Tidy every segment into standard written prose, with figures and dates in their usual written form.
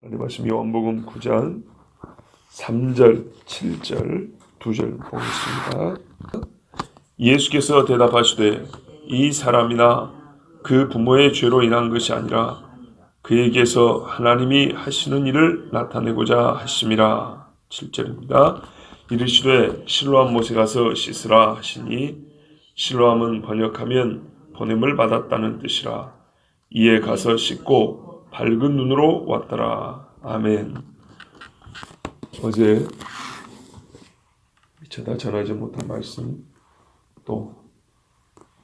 하나님 말씀 요한복음 9장 3절, 7절, 2절 보겠습니다. 예수께서 대답하시되 이 사람이나 그 부모의 죄로 인한 것이 아니라 그에게서 하나님이 하시는 일을 나타내고자 하심이라. 7절입니다. 이르시되 실로암 못에 가서 씻으라 하시니 실로암은 번역하면 보냄을 받았다는 뜻이라. 이에 가서 씻고 밝은 눈으로 왔더라. 아멘. 어제 미처 전하지 못한 말씀, 또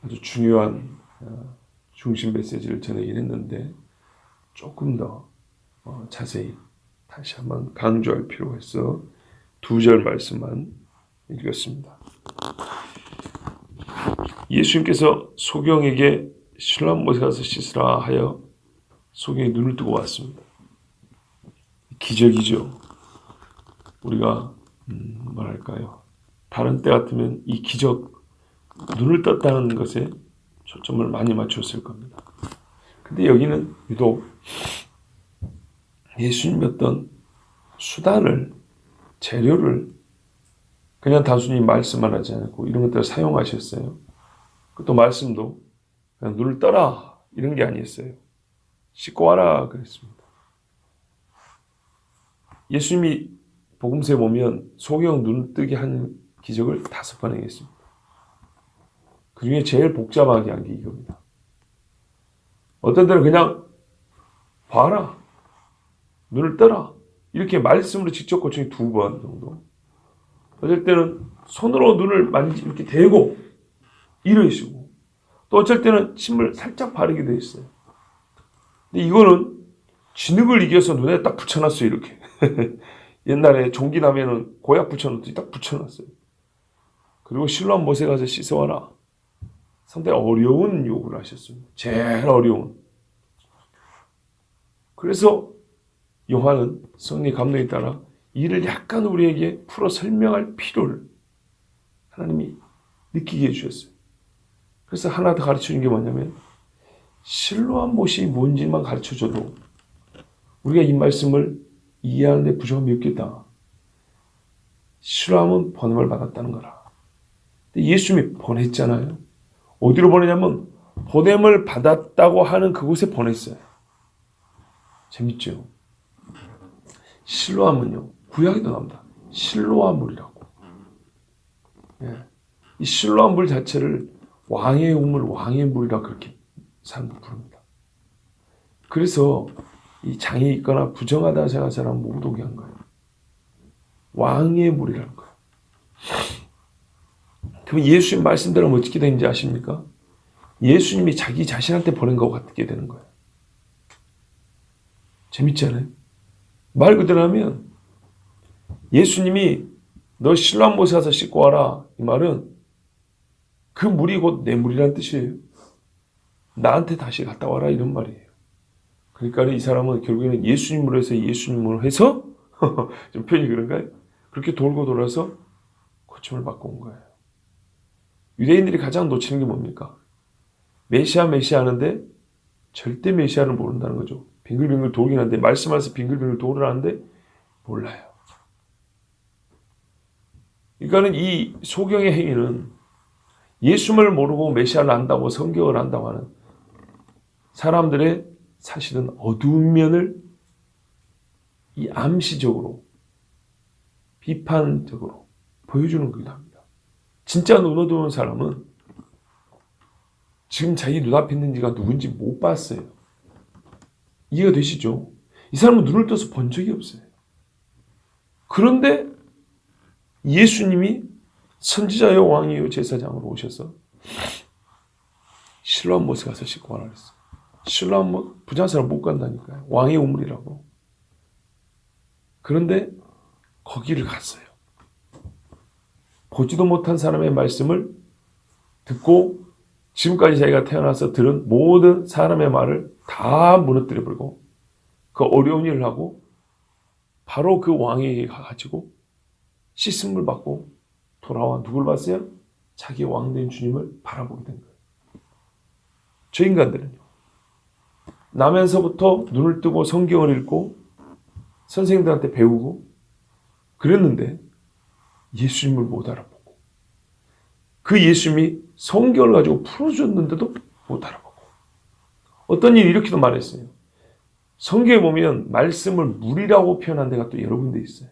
아주 중요한 중심 메시지를 전하긴 했는데 조금 더 자세히 다시 한번 강조할 필요가 있어 2절 말씀만 읽었습니다. 예수님께서 소경에게 실로암 못에 가서 씻으라 하여 소경이 눈을 뜨고 왔습니다. 기적이죠. 우리가 뭐랄까요, 다른 때 같으면 이 기적, 눈을 떴다는 것에 초점을 많이 맞췄을 겁니다. 근데 여기는 유독 예수님이 어떤 수단을, 재료를 그냥 단순히 말씀만 하지 않고 이런 것들을 사용하셨어요. 또 말씀도 그냥 눈을 떠라 이런 게 아니었어요. 씻고 와라 그랬습니다. 예수님이 복음서에 보면 소경 눈 뜨게 한 기적을 5번 행했습니다. 그 중에 제일 복잡하게 한 게 이겁니다. 어떤 때는 그냥 봐라, 눈을 떠라 이렇게 말씀으로 직접 고치니 2번 정도. 어쩔 때는 손으로 눈을 이렇게 대고 이러시고, 또 어쩔 때는 침을 살짝 바르기도 했어요. 근데 이거는 진흙을 이겨서 눈에 딱 붙여놨어요. 이렇게 옛날에 종기 나면은 고약 붙여놓듯이 딱 붙여놨어요. 그리고 실로암 못에 가서 씻어와라. 상당히 어려운 요구를 하셨습니다. 제일 어려운. 그래서 요한은 성령의 감동에 따라 이를 약간 우리에게 풀어 설명할 필요를 하나님이 느끼게 해주셨어요. 그래서 하나 더 가르쳐준 게 뭐냐면, 실로암 못이 뭔지만 가르쳐줘도 우리가 이 말씀을 이해하는 데 부족함이 없겠다. 실로암은 번음을 받았다는 거라. 근데 예수님이 보냈잖아요. 어디로 보내냐면 보냄을 받았다고 하는 그곳에 보냈어요. 재밌죠? 실로암은요, 구약에도 나옵니다. 실로암 물이라고. 예. 이 실로암 물 자체를 왕의 우물, 왕의 물이라 그렇게 사람들 부릅니다. 그래서 이 장애 있거나 부정하다 생각하는 사람 못 오게 한 거예요. 왕의 물이라는 거예요. 그럼 예수님 말씀대로 어떻게 되는지 아십니까? 예수님이 자기 자신한테 보낸 것 같게 되는 거예요. 재밌잖아요. 말 그대로 하면 예수님이 너 실로암 못에 가서 씻고 와라, 이 말은 그 물이 곧 내 물이라는 뜻이에요. 나한테 다시 갔다 와라 이런 말이에요. 그러니까 이 사람은 결국에는 예수님으로 해서 예수님으로 해서 좀 표현이 그런가요? 그렇게 돌고 돌아서 고침을 받고 온 거예요. 유대인들이 가장 놓치는 게 뭡니까? 메시아 하는데 절대 메시아를 모른다는 거죠. 빙글빙글 돌긴 하는데, 말씀하면서 빙글빙글 돌으라는데 몰라요. 그러니까는 이 소경의 행위는 예수를 모르고 메시아를 안다고, 성경을 안다고 하는 사람들의 사실은 어두운 면을 이 암시적으로, 비판적으로 보여주는 거기도 합니다. 진짜 눈 어두운 사람은 지금 자기 눈앞에 있는 지가 누군지 못 봤어요. 이해가 되시죠? 이 사람은 눈을 떠서 본 적이 없어요. 그런데 예수님이 선지자요 왕이요 제사장으로 오셔서 실로암 못에 가서 씻고 와라 그랬어요. 실로암 못, 부자한 사람 못 간다니까요. 왕의 우물이라고. 그런데 거기를 갔어요. 보지도 못한 사람의 말씀을 듣고 지금까지 자기가 태어나서 들은 모든 사람의 말을 다 무너뜨려버리고 그 어려운 일을 하고 바로 그 왕에게 가가지고 씻음을 받고 돌아와 누굴 봤어요? 자기 왕된 주님을 바라보게 된 거예요. 저 인간들은요, 나면서부터 눈을 뜨고 성경을 읽고 선생님들한테 배우고 그랬는데 예수님을 못 알아보고 그 예수님이 성경을 가지고 풀어줬는데도 못 알아보고 어떤 일이 이렇게도 말했어요. 성경에 보면 말씀을 물이라고 표현한 데가 또 여러 군데 있어요.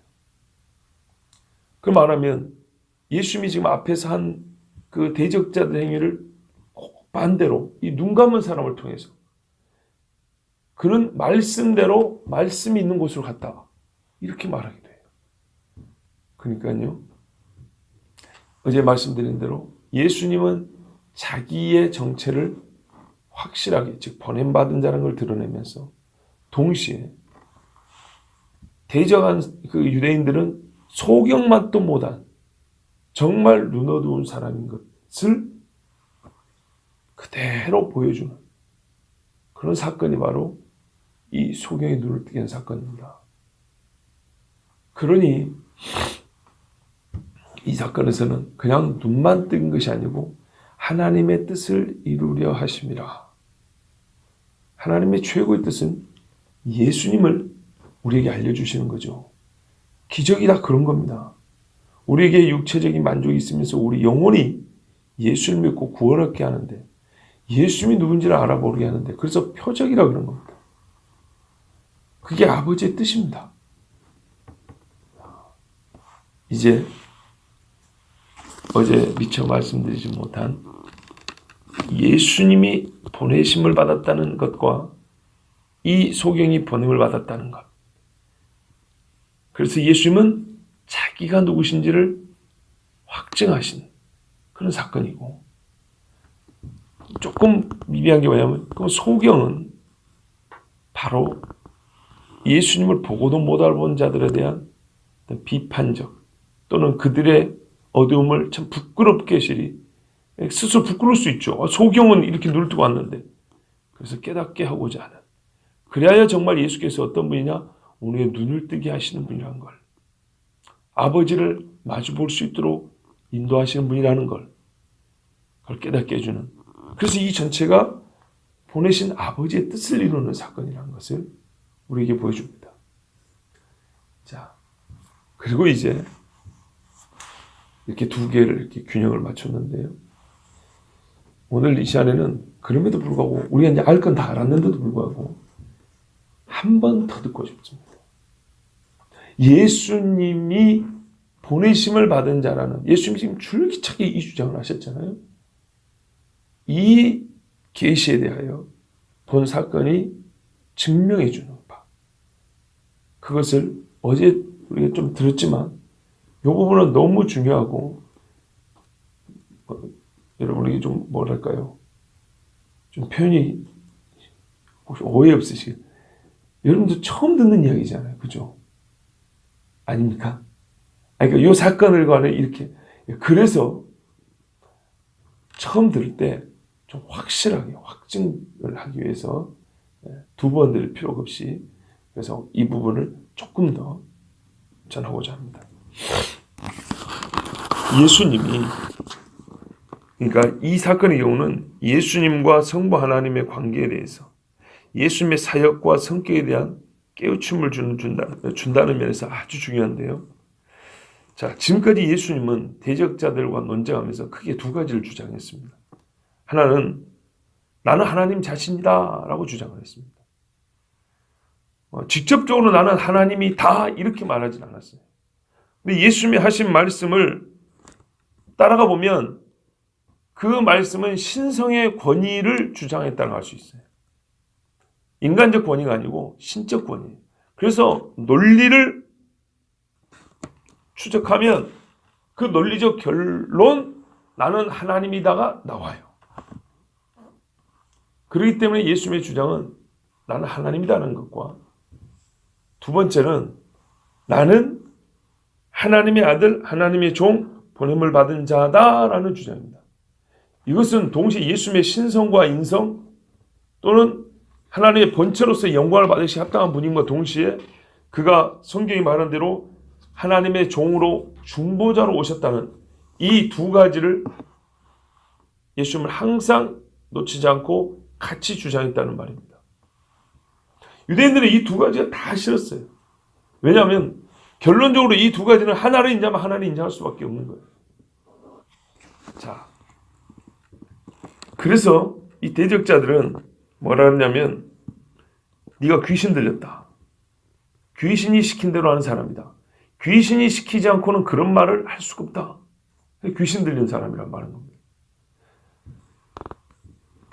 그 말하면 예수님이 지금 앞에서 한 그 대적자들 행위를 반대로 이 눈 감은 사람을 통해서 그는 말씀대로 말씀이 있는 곳으로 갔다 이렇게 말하게 돼요. 그러니까요. 어제 말씀드린 대로 예수님은 자기의 정체를 확실하게 즉 보냄받은 자라는 걸 드러내면서 동시에 대적한 그 유대인들은 소경 맛도 못한 정말 눈 어두운 사람인 것을 그대로 보여주는 그런 사건이 바로 이 소경의 눈을 뜨게 한 사건입니다. 그러니 이 사건에서는 그냥 눈만 뜬 것이 아니고 하나님의 뜻을 이루려 하심이라. 하나님의 최고의 뜻은 예수님을 우리에게 알려주시는 거죠. 기적이 다 그런 겁니다. 우리에게 육체적인 만족이 있으면서 우리 영혼이 예수를 믿고 구원 얻게 하는데 예수님이 누군지를 알아보게 하는데 그래서 표적이라 그런 겁니다. 그게 아버지의 뜻입니다. 이제 어제 미처 말씀드리지 못한 예수님이 보내심을 받았다는 것과 이 소경이 보냄을 받았다는 것. 그래서 예수님은 자기가 누구신지를 확증하신 그런 사건이고 조금 미비한 게 뭐냐면 그 소경은 바로 예수님을 보고도 못 알아본 자들에 대한 비판적 또는 그들의 어두움을 참 부끄럽게 시리 스스로 부끄러울 수 있죠. 소경은 이렇게 눈을 뜨고 왔는데 그래서 깨닫게 하고자 하는 그래야 정말 예수께서 어떤 분이냐 우리의 눈을 뜨게 하시는 분이라는 걸 아버지를 마주 볼 수 있도록 인도하시는 분이라는 걸 그걸 깨닫게 해주는 그래서 이 전체가 보내신 아버지의 뜻을 이루는 사건이라는 것을 우리에게 보여줍니다. 자, 그리고 이제 이렇게 두 개를 이렇게 균형을 맞췄는데요. 오늘 이 시간에는 그럼에도 불구하고 우리가 이제 알 건 다 알았는데도 불구하고 한 번 더 듣고 싶습니다. 예수님이 보내심을 받은 자라는 예수님이 지금 줄기차게 이 주장을 하셨잖아요. 이 계시에 대하여 본 사건이 증명해 주는 바. 그것을 어제 우리가 좀 들었지만 이 부분은 너무 중요하고 여러분에게 좀 뭐랄까요? 좀 표현이 혹시 오해 없으시겠어요? 여러분도 처음 듣는 이야기잖아요. 그죠? 아닙니까? 그러니까 이 사건을 관해 이렇게 그래서 처음 들을 때 좀 확실하게 확증을 하기 위해서 두 번 들을 필요가 없이 그래서 이 부분을 조금 더 전하고자 합니다. 예수님이 그러니까 이 사건의 경우는 예수님과 성부 하나님의 관계에 대해서 예수님의 사역과 성격에 대한 깨우침을 준다는 면에서 아주 중요한데요. 자, 지금까지 예수님은 대적자들과 논쟁하면서 크게 두 가지를 주장했습니다. 하나는 나는 하나님 자신이다 라고 주장을 했습니다. 직접적으로 나는 하나님이 다 이렇게 말하진 않았어요. 근데 예수님이 하신 말씀을 따라가 보면 그 말씀은 신성의 권위를 주장했다는 걸 알 수 있어요. 인간적 권위가 아니고 신적 권위. 그래서 논리를 추적하면 그 논리적 결론 나는 하나님이다가 나와요. 그렇기 때문에 예수님의 주장은 나는 하나님이다라는 것과 두 번째는 나는 하나님의 아들, 하나님의 종, 보냄을 받은 자다라는 주장입니다. 이것은 동시에 예수님의 신성과 인성 또는 하나님의 본체로서의 영광을 받으시 합당한 분임과 동시에 그가 성경이 말한 대로 하나님의 종으로 중보자로 오셨다는 이 두 가지를 예수님을 항상 놓치지 않고 같이 주장했다는 말입니다. 유대인들은 이 두 가지가 다 싫었어요. 왜냐하면 결론적으로 이 두 가지는 하나를 인정하면 하나를 인정할 수밖에 없는 거예요. 자, 그래서 이 대적자들은 뭐라 하냐면 네가 귀신 들렸다. 귀신이 시킨 대로 하는 사람이다. 귀신이 시키지 않고는 그런 말을 할 수가 없다. 귀신 들린 사람이란 말은 겁니다.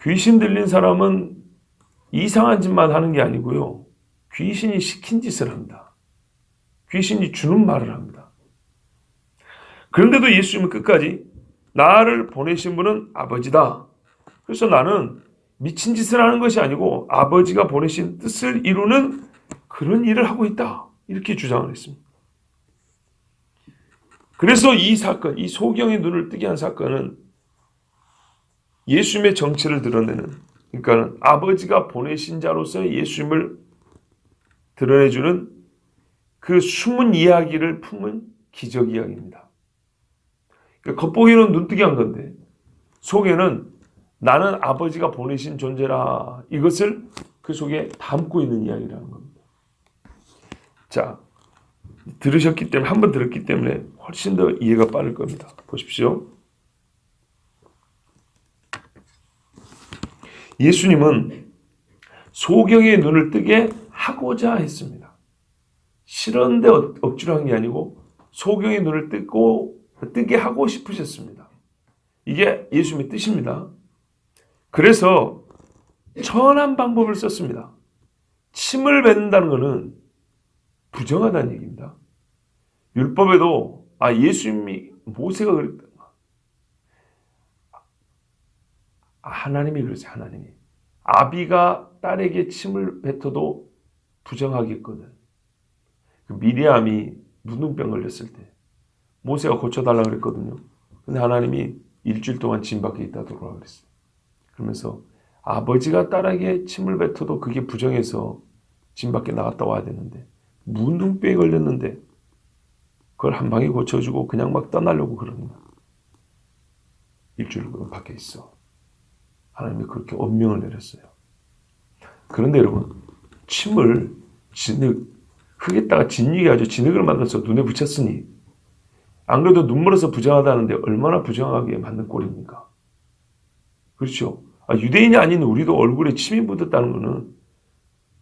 귀신 들린 사람은 이상한 짓만 하는 게 아니고요. 귀신이 시킨 짓을 합니다. 귀신이 주는 말을 합니다. 그런데도 예수님은 끝까지 나를 보내신 분은 아버지다. 그래서 나는 미친 짓을 하는 것이 아니고 아버지가 보내신 뜻을 이루는 그런 일을 하고 있다. 이렇게 주장을 했습니다. 그래서 이 사건, 이 소경의 눈을 뜨게 한 사건은 예수님의 정체를 드러내는, 그러니까 아버지가 보내신 자로서 예수님을 드러내주는 그 숨은 이야기를 품은 기적 이야기입니다. 그러니까 겉보기는 눈뜨게 한 건데 속에는 나는 아버지가 보내신 존재라, 이것을 그 속에 담고 있는 이야기라는 겁니다. 자, 들으셨기 때문에, 한번 들었기 때문에 훨씬 더 이해가 빠를 겁니다. 보십시오. 예수님은 소경의 눈을 뜨게 하고자 했습니다. 싫었는데 억지로 한 게 아니고 소경의 눈을 뜨게 하고 싶으셨습니다. 이게 예수님의 뜻입니다. 그래서 천한 방법을 썼습니다. 침을 뱉는다는 것은 부정하다는 얘기입니다. 율법에도 예수님이 모세가 그랬다. 하나님이 그러세요. 하나님이 아비가 딸에게 침을 뱉어도 부정하겠거든. 그 미리암이 무능병 걸렸을 때 모세가 고쳐달라고 그랬거든요. 근데 하나님이 일주일 동안 진 밖에 있다 들어오라 그랬어요. 그러면서 아버지가 딸에게 침을 뱉어도 그게 부정해서 진 밖에 나갔다 와야 되는데 무능병에 걸렸는데 그걸 한 방에 고쳐주고 그냥 막 떠나려고 그럽니다. 일주일 밖에 있어. 하나님이 그렇게 엄명을 내렸어요. 그런데 여러분, 침을 흙에다가 진흙이 아주 진흙을 만들어서 눈에 붙였으니 안 그래도 눈물어서 부정하다는데 얼마나 부정하게 만든 꼴입니까? 그렇죠? 유대인이 아닌 우리도 얼굴에 침이 묻었다는 것은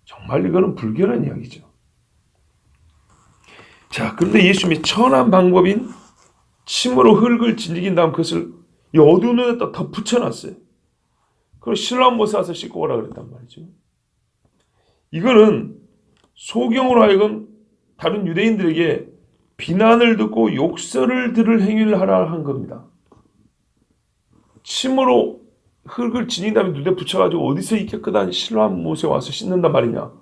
정말 이거는 불결한 이야기죠. 자, 그런데 예수님이 천한 방법인 침으로 흙을 진리긴 다음 그것을 이 어두운 눈에다 더 붙여놨어요. 그걸 실로암 못에 와서 씻고 오라 그랬단 말이죠. 이거는 소경으로 하여금 다른 유대인들에게 비난을 듣고 욕설을 들을 행위를 하라 한 겁니다. 침으로 흙을 지닌 다음에 눈에 붙여가지고 어디서 이 깨끗한 실로암 못에 와서 씻는단 말이냐.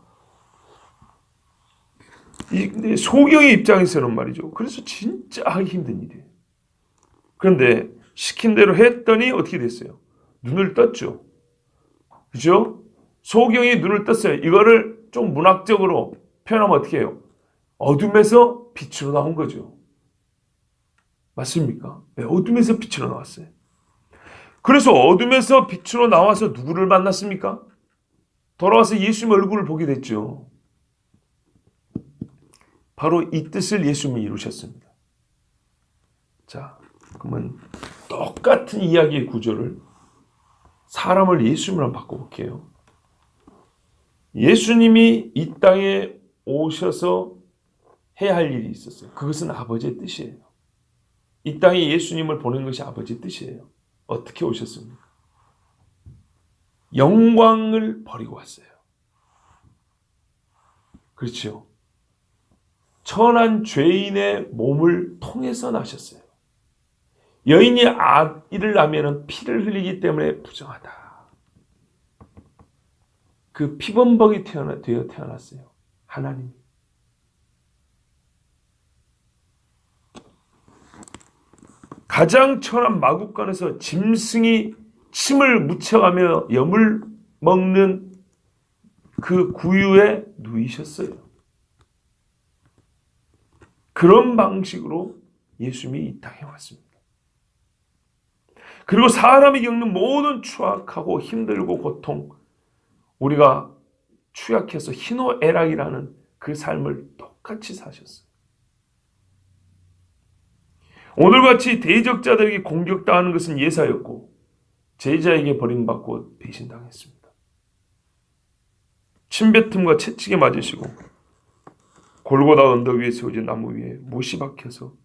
근데 소경의 입장에서는 말이죠. 그래서 진짜 하기 힘든 일이에요. 그런데 시킨 대로 했더니 어떻게 됐어요? 눈을 떴죠. 그죠? 소경이 눈을 떴어요. 이거를 좀 문학적으로 표현하면 어떻게 해요? 어둠에서 빛으로 나온 거죠. 맞습니까? 네, 어둠에서 빛으로 나왔어요. 그래서 어둠에서 빛으로 나와서 누구를 만났습니까? 돌아와서 예수님 얼굴을 보게 됐죠. 바로 이 뜻을 예수님이 이루셨습니다. 자, 그러면 똑같은 이야기의 구조를 사람을 예수님으로 바꿔볼게요. 예수님이 이 땅에 오셔서 해야 할 일이 있었어요. 그것은 아버지의 뜻이에요. 이 땅에 예수님을 보낸 것이 아버지의 뜻이에요. 어떻게 오셨습니까? 영광을 버리고 왔어요. 그렇죠? 천한 죄인의 몸을 통해서 나셨어요. 여인이 아이를 낳으면 피를 흘리기 때문에 부정하다. 그 피범벅이 되어 태어났어요. 하나님이. 가장 천한 마구간에서 짐승이 침을 묻혀가며 염을 먹는 그 구유에 누이셨어요. 그런 방식으로 예수님이 이 땅에 왔습니다. 그리고 사람이 겪는 모든 추악하고 힘들고 고통, 우리가 추약해서 희노애락이라는 그 삶을 똑같이 사셨어요. 오늘같이 대적자들에게 공격당하는 것은 예사였고 제자에게 버림받고 배신당했습니다. 침뱉음과 채찍에 맞으시고 골고다 언덕 위에 세워진 나무 위에 못이 박혀서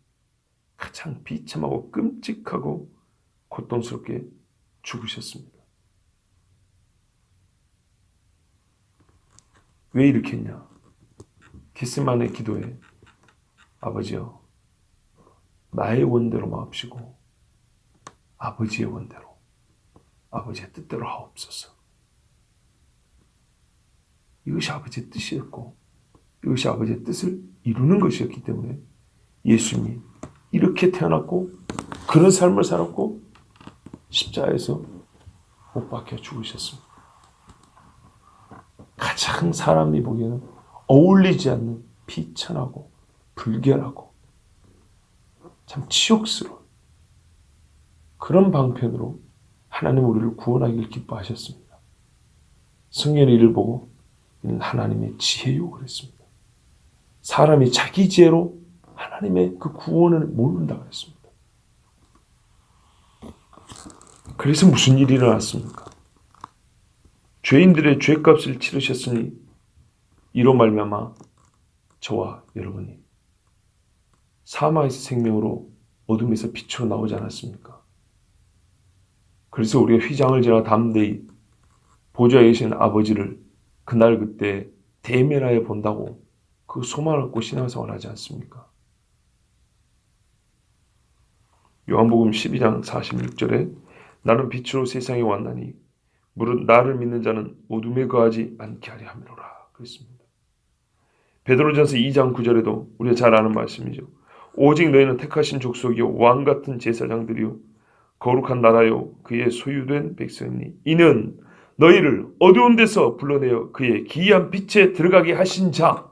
가장 비참하고 끔찍하고 고통스럽게 죽으셨습니다. 왜 이렇게 했냐? 겟세마네 기도에 아버지여 나의 원대로 마옵시고 아버지의 원대로 아버지의 뜻대로 하옵소서. 이것이 아버지의 뜻이었고 이것이 아버지의 뜻을 이루는 것이었기 때문에 예수님이 이렇게 태어났고 그런 삶을 살았고 십자가에서 못 박혀 죽으셨습니다. 가장 사람이 보기에는 어울리지 않는 비천하고 불결하고 참 치욕스러운 그런 방편으로 하나님 우리를 구원하기를 기뻐하셨습니다. 성경의 이를 보고 이는 하나님의 지혜요 그랬습니다. 사람이 자기 지혜로 하나님의 그 구원을 모른다 그랬습니다. 그래서 무슨 일이 일어났습니까? 죄인들의 죄값을 치르셨으니 이로 말미암아 저와 여러분이 사마에서 생명으로 어둠에서 빛으로 나오지 않았습니까? 그래서 우리가 휘장을 지나 담대히 보좌에 계신 아버지를 그날 그때 대면하여 본다고 그 소망을 갖고 신앙생활을 하지 않습니까? 요한복음 12장 46절에 나는 빛으로 세상에 왔나니 무릇 나를 믿는 자는 어둠에 거하지 않게 하려 함이로라 그랬습니다. 베드로전서 2장 9절에도 우리가 잘 아는 말씀이죠. 오직 너희는 택하신 족속이요 왕같은 제사장들이요 거룩한 나라요 그의 소유된 백성이니 이는 너희를 어두운 데서 불러내어 그의 기이한 빛에 들어가게 하신 자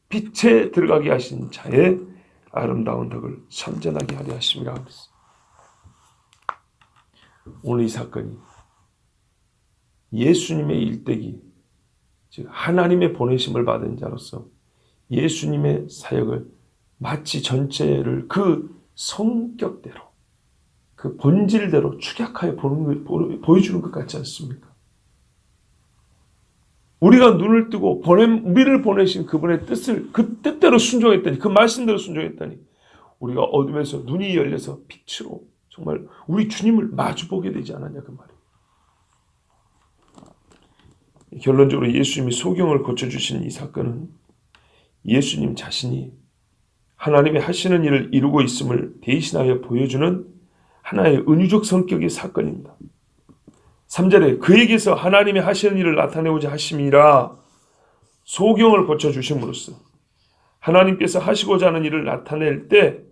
빛에 들어가게 하신 자의 아름다운 덕을 선전하게 하려 하심이라 그랬습니다. 오늘 이 사건이 예수님의 일대기 즉 하나님의 보내심을 받은 자로서 예수님의 사역을 마치 전체를 그 성격대로 그 본질대로 축약하여 보여주는 것 같지 않습니까? 우리가 눈을 뜨고 우리를 보내신 그분의 뜻을 그 뜻대로 순종했다니 그 말씀대로 순종했다니 우리가 어둠에서 눈이 열려서 빛으로 정말 우리 주님을 마주보게 되지 않았냐 그 말이에요. 결론적으로 예수님이 소경을 고쳐주신 이 사건은 예수님 자신이 하나님이 하시는 일을 이루고 있음을 대신하여 보여주는 하나의 은유적 성격의 사건입니다. 3절에 그에게서 하나님이 하시는 일을 나타내고자 하심이라 소경을 고쳐주심으로써 하나님께서 하시고자 하는 일을 나타낼 때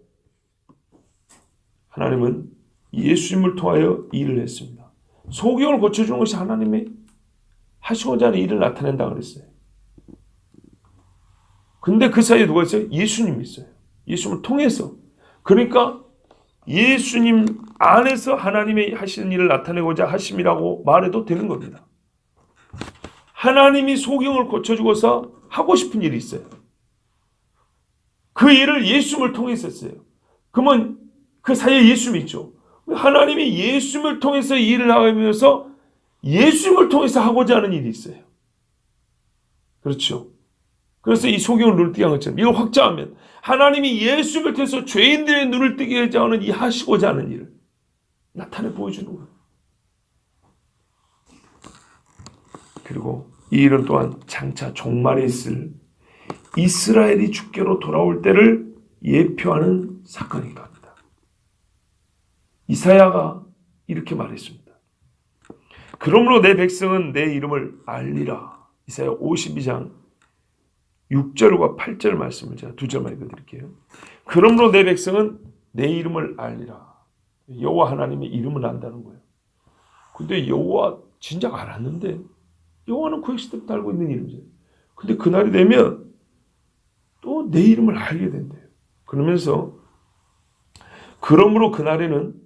하나님은 예수님을 통하여 일을 했습니다. 소경을 고쳐주는 것이 하나님의 하시고자 하는 일을 나타낸다고 그랬어요. 근데 그 사이에 누가 있어요? 예수님이 있어요. 예수님을 통해서. 그러니까 예수님 안에서 하나님의 하시는 일을 나타내고자 하심이라고 말해도 되는 겁니다. 하나님이 소경을 고쳐주고서 하고 싶은 일이 있어요. 그 일을 예수님을 통해서 했어요. 그러면 그 사이에 예수님이 있죠. 하나님이 예수님을 통해서 일을 하면서 예수님을 통해서 하고자 하는 일이 있어요. 그렇죠. 그래서 이 소경을 눈을 뜨게 한 것처럼 이걸 확장하면 하나님이 예수님을 통해서 죄인들의 눈을 뜨게 하는 이 하시고자 하는 일을 나타내 보여주는 거예요. 그리고 이 일은 또한 장차 종말에 있을 이스라엘이 주께로 돌아올 때를 예표하는 사건이기도 합니다. 이사야가 이렇게 말했습니다. 그러므로 내 백성은 내 이름을 알리라. 이사야 52장 6절과 8절 말씀을 제가 두 절만 읽어드릴게요. 그러므로 내 백성은 내 이름을 알리라. 여호와 하나님의 이름을 안다는 거예요. 근데 여호와 진작 알았는데 여호와는 구약시 때부터 알고 있는 이름이죠. 근데 그날이 되면 또 내 이름을 알게 된대요. 그러면서 그러므로 그날에는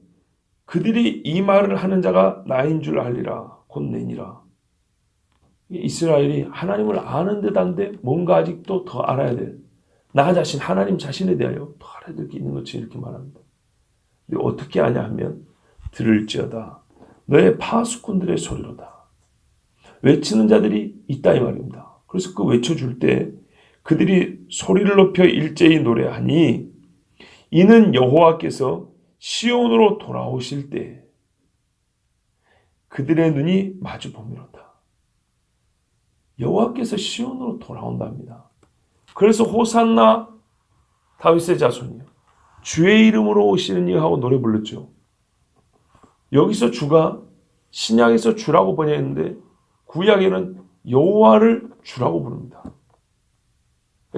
그들이 이 말을 하는 자가 나인 줄 알리라. 곧 내니라. 이스라엘이 하나님을 아는 듯 한데 뭔가 아직도 더 알아야 돼. 나 자신, 하나님 자신에 대하여 더 알아야 될 게 있는 것이 이렇게 말합니다. 근데 어떻게 아냐 하면 들을지어다 너의 파수꾼들의 소리로다. 외치는 자들이 있다 이 말입니다. 그래서 그 외쳐줄 때 그들이 소리를 높여 일제히 노래하니 이는 여호와께서 시온으로 돌아오실 때 그들의 눈이 마주 보미로다. 여호와께서 시온으로 돌아온답니다. 그래서 호산나 다윗의 자손이요 주의 이름으로 오시는 이 하고 노래 불렀죠. 여기서 주가 신약에서 주라고 번역했는데 구약에는 여호와를 주라고 부릅니다.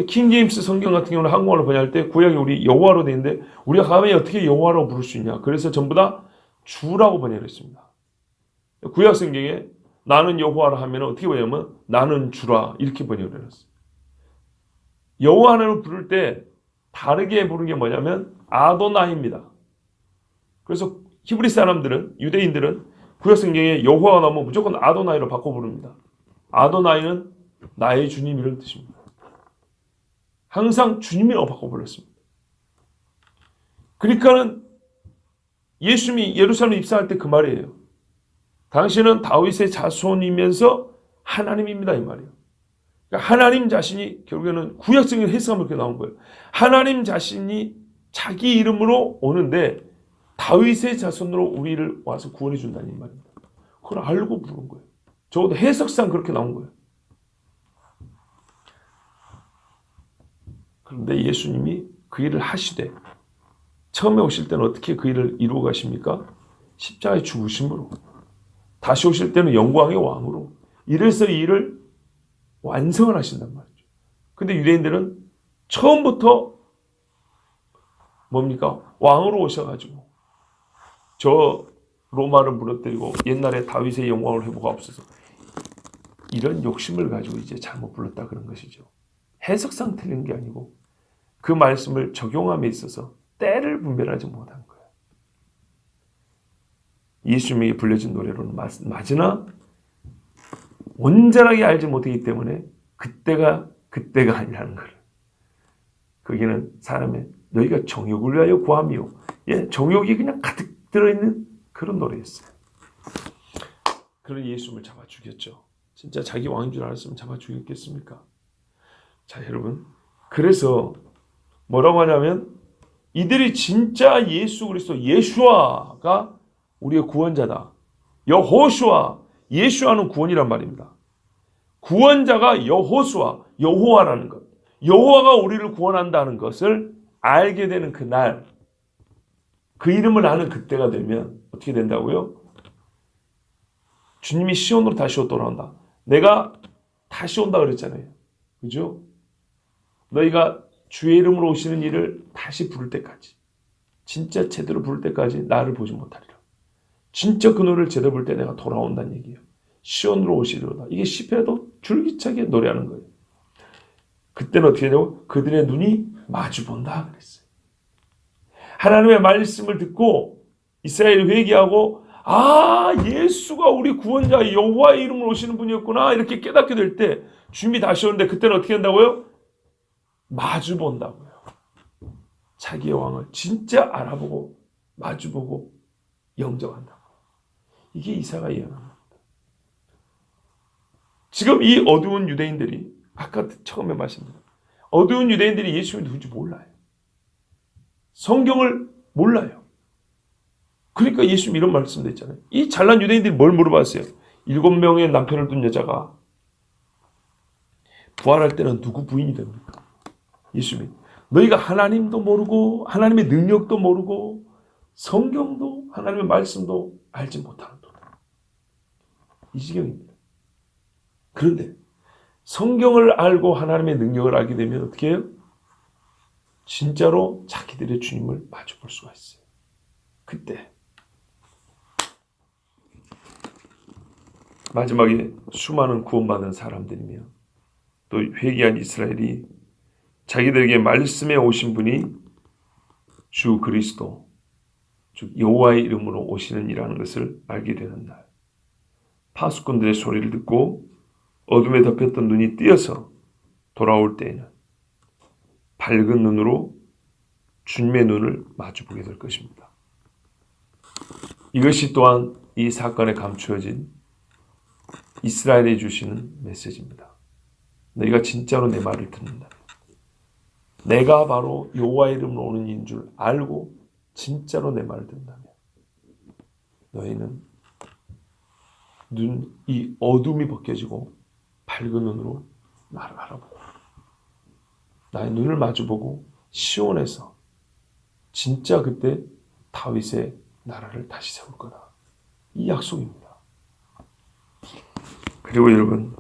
킹제임스 성경 같은 경우는 한국어로 번역할 때 구약이 우리 여호와로 되어 있는데 우리가 감히 어떻게 여호와로 부를 수 있냐. 그래서 전부 다 주라고 번역을 했습니다. 구약 성경에 나는 여호와라 하면 어떻게 번역하면 나는 주라 이렇게 번역을 해놨어요. 여호와 하나님을 부를 때 다르게 부르는 게 뭐냐면 아도나이입니다. 그래서 히브리 사람들은 유대인들은 구약 성경에 여호와가 나오면 무조건 아도나이로 바꿔 부릅니다. 아도나이는 나의 주님 이런 뜻입니다. 항상 주님이라고 바꿔 불렀습니다. 그러니까는 예수님이 예루살렘에 입성할 때 그 말이에요. 당신은 다윗의 자손이면서 하나님입니다 이 말이에요. 그러니까 하나님 자신이 결국에는 구약성경 해석하면 그렇게 나온 거예요. 하나님 자신이 자기 이름으로 오는데 다윗의 자손으로 우리를 와서 구원해 준다는 말입니다. 그걸 알고 부른 거예요. 적어도 해석상 그렇게 나온 거예요. 그런데 예수님이 그 일을 하시되 처음에 오실 때는 어떻게 그 일을 이루어 가십니까? 십자가의 죽으심으로. 다시 오실 때는 영광의 왕으로. 이래서 이 일을 완성을 하신단 말이죠. 근데 유대인들은 처음부터 뭡니까? 왕으로 오셔가지고 저 로마를 무너뜨리고 옛날에 다윗의 영광을 회복하옵소서. 이런 욕심을 가지고 이제 잘못 불렀다 그런 것이죠. 해석상 틀린 게 아니고 그 말씀을 적용함에 있어서 때를 분별하지 못한 거예요. 예수님에게 불려진 노래로는 맞으나 온전하게 알지 못하기 때문에 그때가 아니라는 거예요. 거기는 사람의 너희가 정욕을 위하여 구함이요. 예, 정욕이 그냥 가득 들어있는 그런 노래였어요. 그런 예수님을 잡아 죽였죠. 진짜 자기 왕인 줄 알았으면 잡아 죽였겠습니까? 자, 여러분. 그래서 뭐라고 하냐면 이들이 진짜 예수 그리스도 예수아가 우리의 구원자다. 여호수아, 예수아는 구원이란 말입니다. 구원자가 여호수아, 여호와라는 것. 여호와가 우리를 구원한다는 것을 알게 되는 그날, 그 이름을 아는 그때가 되면 어떻게 된다고요? 주님이 시온으로 다시 돌아온다. 내가 다시 온다 그랬잖아요. 그죠? 너희가 주의 이름으로 오시는 일을 다시 부를 때까지, 진짜 제대로 부를 때까지 나를 보지 못하리라. 진짜 그 노래를 제대로 부를 때 내가 돌아온다는 얘기예요. 시온으로 오시리로다. 이게 시편에도 줄기차게 노래하는 거예요. 그때는 어떻게 되냐고? 그들의 눈이 마주 본다 그랬어요. 하나님의 말씀을 듣고 이스라엘이 회개하고 예수가 우리 구원자 여호와의 이름으로 오시는 분이었구나 이렇게 깨닫게 될 때 주님이 다시 오는데 그때는 어떻게 한다고요? 마주 본다고요. 자기의 왕을 진짜 알아보고 마주보고 영접한다고. 이게 이사야가 예언합니다. 지금 이 어두운 유대인들이 아까 처음에 말씀드린 어두운 유대인들이 예수님이 누군지 몰라요. 성경을 몰라요. 그러니까 예수님 이런 말씀도 있잖아요. 이 잘난 유대인들이 뭘 물어봤어요? 7명의 남편을 둔 여자가 부활할 때는 누구 부인이 됩니까? 예수님이 너희가 하나님도 모르고 하나님의 능력도 모르고 성경도 하나님의 말씀도 알지 못하는도다. 이 지경입니다. 그런데 성경을 알고 하나님의 능력을 알게 되면 어떻게 해요? 진짜로 자기들의 주님을 마주볼 수가 있어요. 그때 마지막에 수많은 구원받은 사람들이며 또 회개한 이스라엘이 자기들에게 말씀에 오신 분이 주 그리스도, 즉 여호와의 이름으로 오시는 이라는 것을 알게 되는 날, 파수꾼들의 소리를 듣고 어둠에 덮였던 눈이 띄어서 돌아올 때에는 밝은 눈으로 주님의 눈을 마주보게 될 것입니다. 이것이 또한 이 사건에 감추어진 이스라엘이 주시는 메시지입니다. 너희가 진짜로 내 말을 듣는다. 내가 바로 여호와의 이름으로 오는 이인 줄 알고 진짜로 내 말을 듣는다면 너희는 이 어둠이 벗겨지고 밝은 눈으로 나를 알아보고 나의 눈을 마주보고 시온에서 진짜 그때 다윗의 나라를 다시 세울 거다. 이 약속입니다. 그리고 여러분,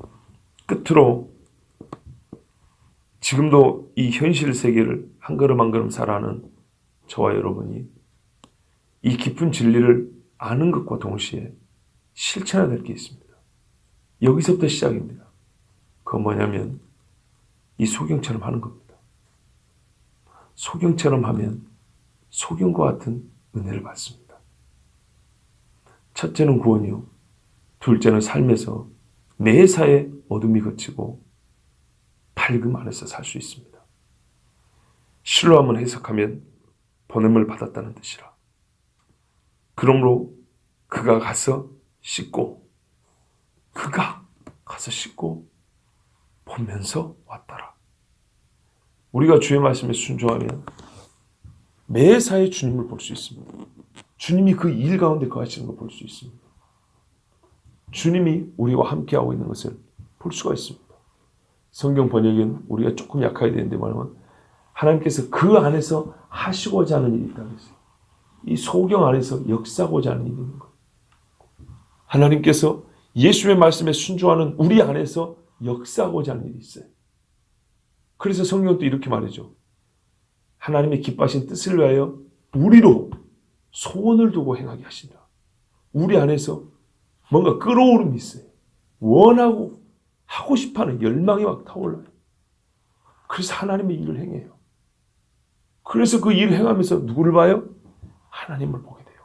끝으로 지금도 이 현실 세계를 한 걸음 한 걸음 살아가는 저와 여러분이 이 깊은 진리를 아는 것과 동시에 실천해야 될 게 있습니다. 여기서부터 시작입니다. 그건 뭐냐면 이 소경처럼 하는 겁니다. 소경처럼 하면 소경과 같은 은혜를 받습니다. 첫째는 구원이요. 둘째는 삶에서 매사에 어둠이 걷히고 밝음 안에서 살 수 있습니다. 실로 한번 해석하면 보냄을 받았다는 뜻이라. 그러므로 그가 가서 씻고 보면서 왔더라. 우리가 주의 말씀에 순종하면 매사에 주님을 볼 수 있습니다. 주님이 그 일 가운데 거하시는 걸 볼 수 있습니다. 주님이 우리와 함께하고 있는 것을 볼 수가 있습니다. 성경 번역은 우리가 조금 약하게 되는데 말하면 하나님께서 그 안에서 하시고자 하는 일이 있다고 했어요. 이 소경 안에서 역사하고자 하는 일이 있는 거예요. 하나님께서 예수의 말씀에 순종하는 우리 안에서 역사하고자 하는 일이 있어요. 그래서 성경은 또 이렇게 말이죠. 하나님의 기뻐하신 뜻을 위하여 우리로 소원을 두고 행하게 하신다. 우리 안에서 뭔가 끌어오름이 있어요. 원하고 하고 싶어하는 열망이 막 타올라요. 그래서 하나님의 일을 행해요. 그래서 그 일을 행하면서 누구를 봐요? 하나님을 보게 돼요.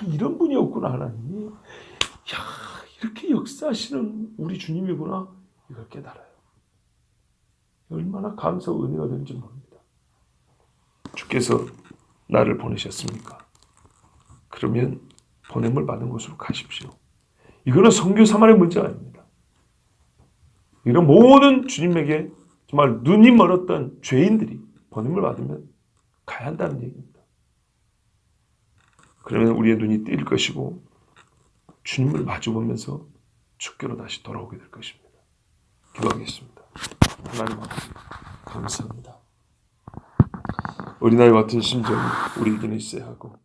이런 분이었구나 하나님이. 이렇게 역사하시는 우리 주님이구나. 이걸 깨달아요. 얼마나 감사와 은혜가 되는지 모릅니다. 주께서 나를 보내셨습니까? 그러면 보냄을 받은 곳으로 가십시오. 이거는 선교사만의 문제가 아닙니다. 이런 모든 주님에게 정말 눈이 멀었던 죄인들이 보냄을 받으면 가야 한다는 얘기입니다. 그러면 우리의 눈이 뜰 것이고 주님을 마주보면서 주께로 다시 돌아오게 될 것입니다. 기도하겠습니다. 하나님 감사합니다. 어린아이 같은 심정이 우리에게는 있어야 하고